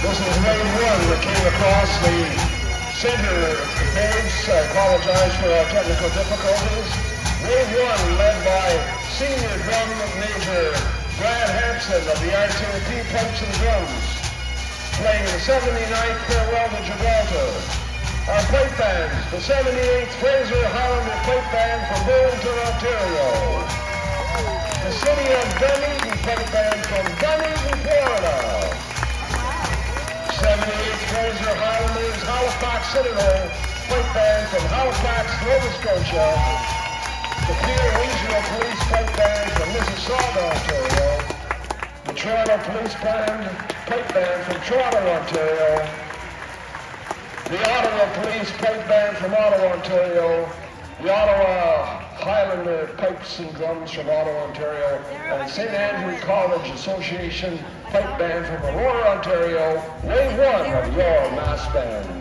This is wave one that came across the center page. I apologize for our technical difficulties. Wave one led by Senior Drum Major Brad Hampson of the RTP Pipes and Drums, playing the 79th Farewell to Gibraltar. Our pipe bands, the 78th Fraser Highlander Pipe Band from Burlington, Ontario. The City of Dunedin Pipe Band from Dunedin, Florida. 78th Fraser Highlanders Halifax Citadel Pipe Band from Halifax, Nova Scotia. The Peel Regional Police Pipe Band from Mississauga, Ontario. The Toronto Police Band Pipe Band from Toronto, Ontario. The Ottawa Police Pipe Band from Ottawa, Ontario. The Ottawa Highlander Pipes and Drums from Ottawa, Ontario. And St. Andrew College Association Pipe Band from Aurora, Ontario. Wave one of your mass band.